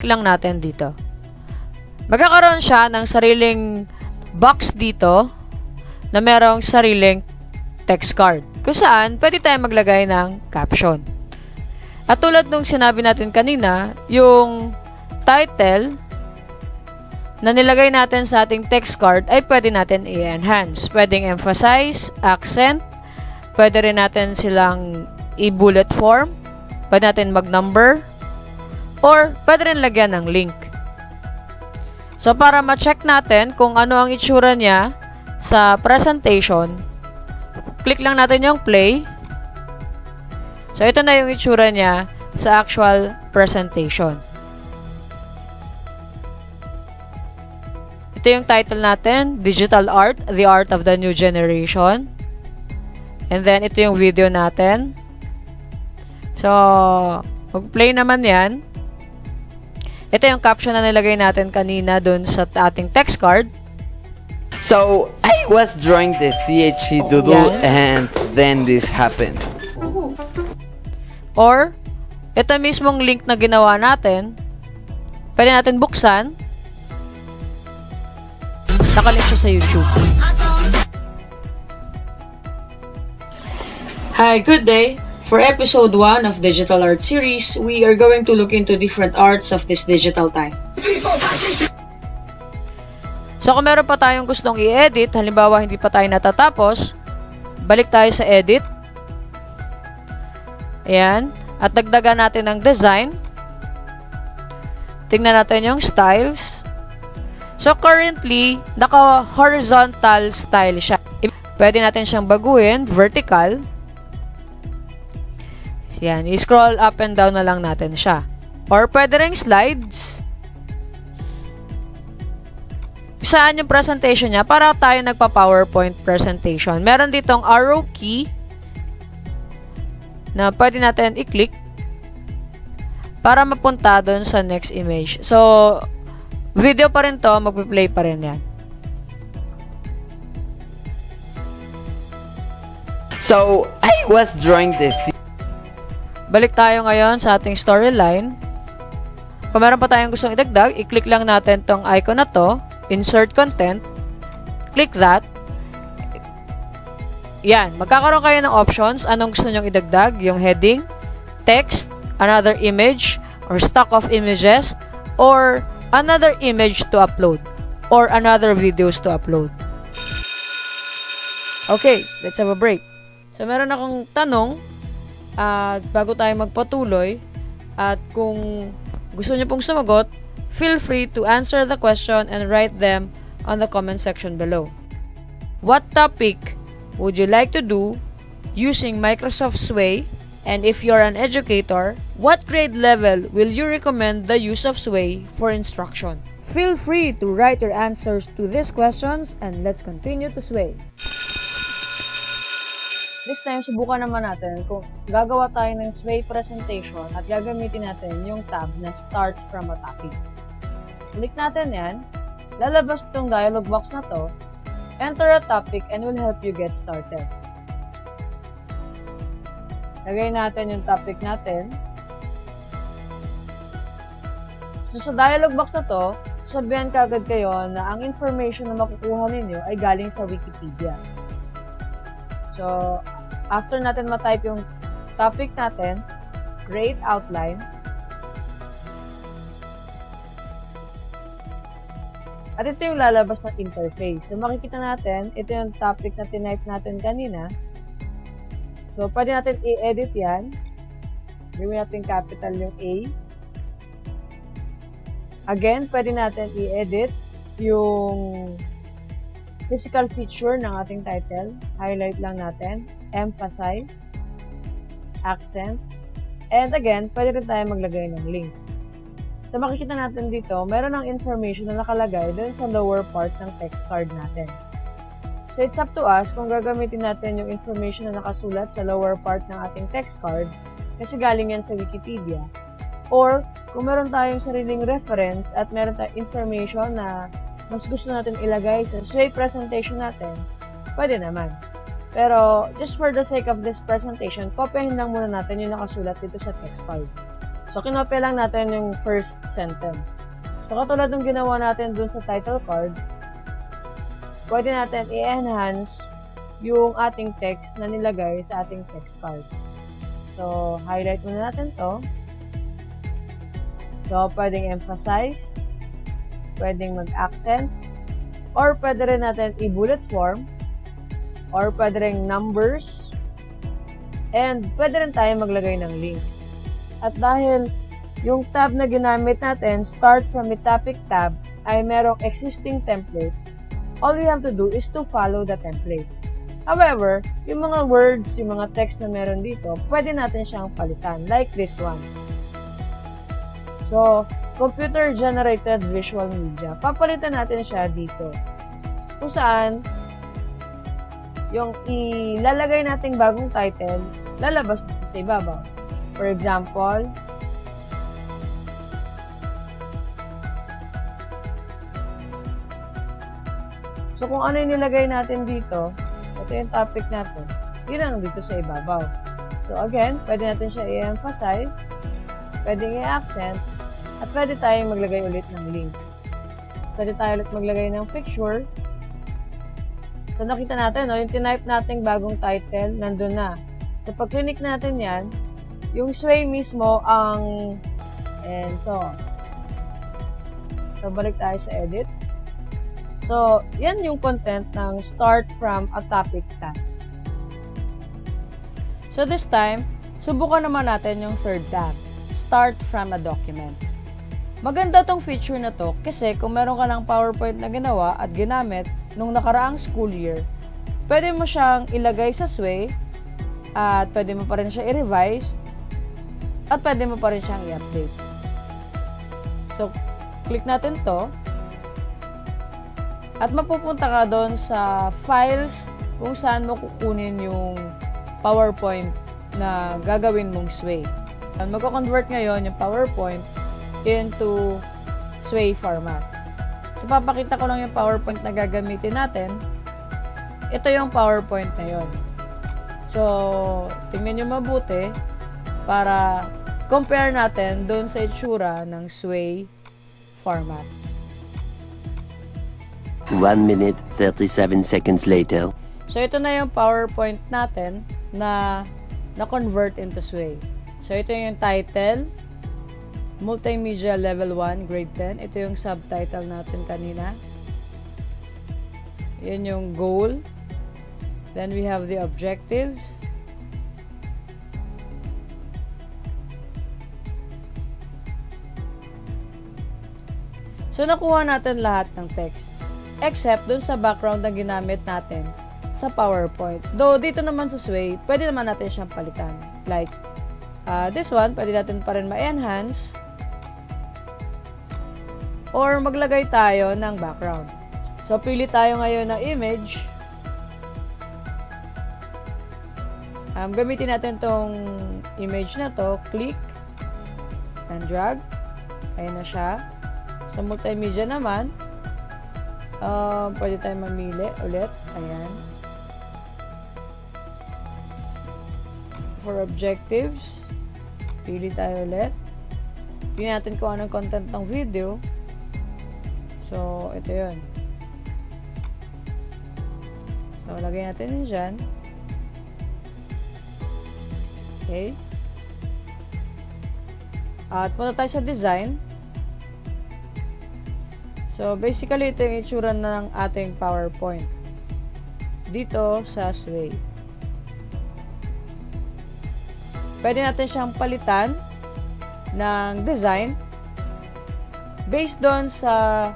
lang natin dito. Magkakaroon siya ng sariling box dito na merong sariling text card. Kung saan, pwede tayong maglagay ng caption. At tulad nung sinabi natin kanina, yung title na nilagay natin sa ating text card ay pwede natin i-enhance. Pwedeng emphasize, accent, pwede rin natin silang i-bullet form, pwede natin mag-number, or pwede rin lagyan ng link. So, para ma-check natin kung ano ang itsura niya sa presentation, click lang natin yung play. So, ito na yung itsura niya sa actual presentation. Ito yung title natin, Digital Art, The Art of the New Generation. And then, ito yung video natin. So, mag-play naman yan. Ito yung caption na nilagay natin kanina dun sa ating text card. So, I was drawing the CHC doodle and then this happened. Or, ito mismong link na ginawa natin, pwede natin buksan. Nakalink siya sa YouTube. Hi, good day! For episode 1 of Digital Art Series, we are going to look into different arts of this digital time. So kung meron pa tayong gustong i-edit, halimbawa hindi pa tayo natatapos, balik tayo sa edit. Ayan. At dagdagan natin ng design. Tingnan natin yung styles. So currently, naka-horizontal style siya. Pwede natin siyang baguhin, vertical. Yan, i-scroll up and down na lang natin siya. Or pwede rin slides. Saan yung presentation niya? Para tayo nagpa-PowerPoint presentation. Meron ditong arrow key na pwede natin i-click para mapunta doon sa next image. So, video pa rin to, magpi-play pa rin yan. So, I was drawing this. Balik tayo ngayon sa ating storyline. Kung meron pa tayong gustong idagdag, i-click lang natin tong icon na to, insert content, click that. Yan, magkakaroon kayo ng options, anong gusto nyong idagdag, yung heading, text, another image, or stock of images, or another image to upload, or another videos to upload. Okay, let's have a break. So, meron akong tanong, at bago tayo magpatuloy, at kung gusto niyo pong sumagot, feel free to answer the question and write them on the comment section below. What topic would you like to do using Microsoft Sway? And if you're an educator, what grade level will you recommend the use of Sway for instruction? Feel free to write your answers to these questions and let's continue to Sway. This time, subukan naman natin kung gagawa tayo ng Sway presentation at gagamitin natin yung tab na Start from a Topic. Click natin yan, lalabas itong dialog box na to, enter a topic and will help you get started. Lagay natin yung topic natin. So sa dialog box na to, sabihan kaagad kayo na ang information na makukuha ninyo ay galing sa Wikipedia. So, after natin ma-type yung topic natin, create outline. At ito yung lalabas na interface. So, makikita natin, ito yung topic na tinype natin kanina. So, pwede natin i-edit yan. Gawin natin capital yung A. Again, pwede natin i-edit yung physical feature ng ating title. Highlight lang natin. Emphasize, accent, and again, pwede rin tayo maglagay ng link. So, makikita natin dito, meron ng information na nakalagay dun sa lower part ng text card natin. So, it's up to us kung gagamitin natin yung information na nakasulat sa lower part ng ating text card kasi galing yan sa Wikipedia. Or, kung meron tayong sariling reference at meron tayong information na mas gusto natin ilagay sa Sway presentation natin, pwede naman. Pero, just for the sake of this presentation, kopyahin lang muna natin yung nakasulat dito sa text card. So, kinopya lang natin yung first sentence. So, katulad ng ginawa natin dun sa title card, pwede natin i-enhance yung ating text na nilagay sa ating text card. So, highlight muna natin to. So, pwedeng emphasize, pwedeng mag-accent, or pwede rin natin i-bullet form, or pwede rin numbers, and pwede rin tayo maglagay ng link. At dahil yung tab na ginamit natin, start from the topic tab, ay merong existing template, all we have to do is to follow the template. However, yung mga words, yung mga text na meron dito, pwede natin siyang palitan, like this one. So, computer-generated visual media. Papalitan natin siya dito. Kung saan, yung ilalagay nating bagong title, lalabas dito sa ibabaw. For example, so kung ano yung nilagay natin dito, ito yung topic natin, yun ang dito sa ibabaw. So again, pwede natin siya i-emphasize, pwede i-accent, at pwede tayong maglagay ulit ng link. Pwede tayo ulit maglagay ng picture. So nakita natin, no, yung tinype nating bagong title, nandun na. So pag click natin yan, yung sway mismo ang, and so on. So balik tayo sa edit. So, yan yung content ng start from a topic tab. So this time, subukan naman natin yung third tab, start from a document. Maganda tong feature na to kasi kung meron ka ng PowerPoint na ginawa at ginamit nung nakaraang school year, pwede mo siyang ilagay sa Sway at pwede mo pa rin siya i-revise at pwede mo pa rin siyang i-update. So, click natin to. At mapupunta ka doon sa files kung saan mo kukunin yung PowerPoint na gagawin mong Sway. Magko-convert ngayon yung PowerPoint into Sway format. So, papakita ko lang yung PowerPoint na gagamitin natin. Ito yung PowerPoint na yun. So, tingnan nyo mabuti para compare natin doon sa itsura ng Sway format. 1 minute, 37 seconds later. So, ito na yung PowerPoint natin na na-convert into Sway. So, ito yung title, Multimedia Level 1, Grade 10. Ito yung subtitle natin kanina. Yan yung goal. Then, we have the objectives. So, nakuha natin lahat ng text. Except dun sa background na ginamit natin sa PowerPoint. Though, dito naman sa Sway, pwede naman natin siyang palitan. Like, this one, pwede natin pa rin ma-enhance or maglagay tayo ng background. So, pili tayo ngayon ng image. Gamitin natin tong image na to. Click and drag. Ayan na siya. Sa multimedia naman, pwede tayo mamili ulit. Ayan. For objectives, pili tayo ulit. Pili natin kung anong content ng video. So, ito yun. So, lagay natin yun dyan. Okay. At punta tayo sa design. So, basically, ito yung itsura ng ating PowerPoint. Dito sa Sway. Pwede natin siyang palitan ng design based doon sa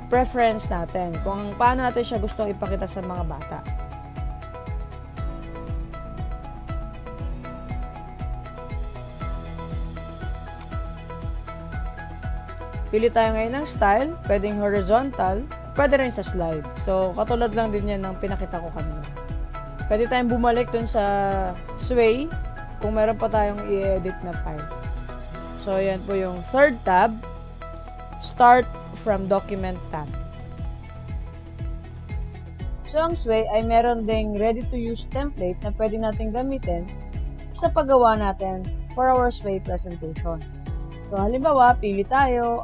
preference natin. Kung paano natin siya gustong ipakita sa mga bata. Pili tayo ngayon ng style, pwedeng horizontal, pwede rin sa slide. So, katulad lang din yan ng pinakita ko kanina. Pwede tayong bumalik dun sa Sway kung meron pa tayong i-edit na file. So, yan po yung third tab, Start from Document tab. So, ang Sway ay meron ding ready-to-use template na pwede natin gamitin sa paggawa natin for our Sway presentation. So, halimbawa, pili tayo,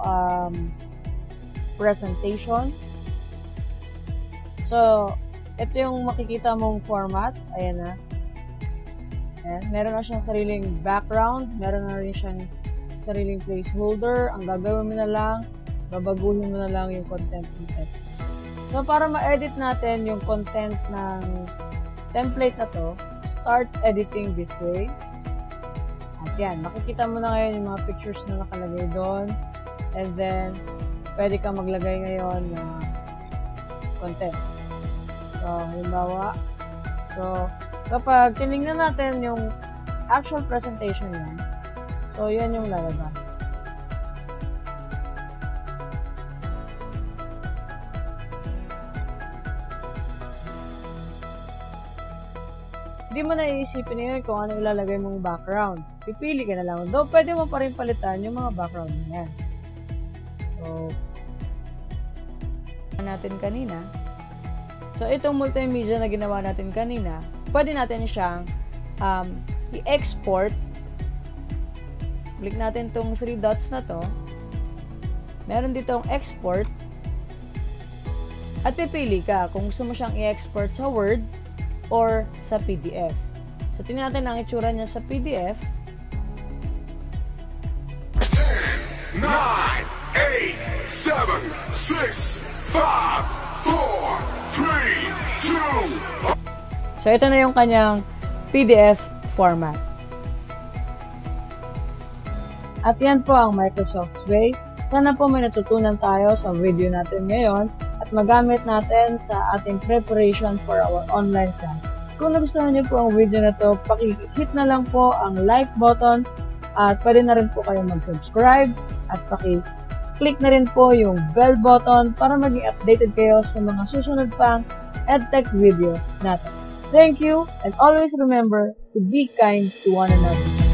presentation. So, ito yung makikita mong format. Ayan na. Ayan. Meron na siyang sariling background. Meron na rin siyang sariling placeholder. Ang gagawin mo na lang, babaguhin mo na lang yung content ng text. So, para ma-edit natin yung content ng template na to, start editing this way. At yan, makikita mo na ngayon yung mga pictures na nakalagay doon. And then, pwede kang maglagay ngayon ng content. So, halimbawa, kapag tinignan natin yung actual presentation niya, so, yan yung lalabas. Hindi mo na iisipin ngayon kung ano ilalagay mong background. Pipili ka na lang. Though, pwede mo pa rin palitan yung mga background na yan. So, natin kanina. So, itong multimedia na ginawa natin kanina, pwede natin siyang i-export. Click natin itong 3 dots na to. Meron ditong export. At pipili ka kung gusto mo siyang i-export sa Word or sa PDF. So, tingnan natin ang itsura niya sa PDF. 10, 9, 8, 7, 6, 5, 4, 3, 2. So, ito na yung kanyang PDF format. At yan po ang Microsoft's way. Sana po may natutunan tayo sa video natin ngayon at magamit natin sa ating preparation for our online class. Kung nagustuhan niyo po ang video na to, paki-hit na lang po ang like button at pwede na rin po kayo mag-subscribe at paki-click na rin po yung bell button para maging updated kayo sa mga susunod pang EdTech video natin. Thank you and always remember to be kind to one another.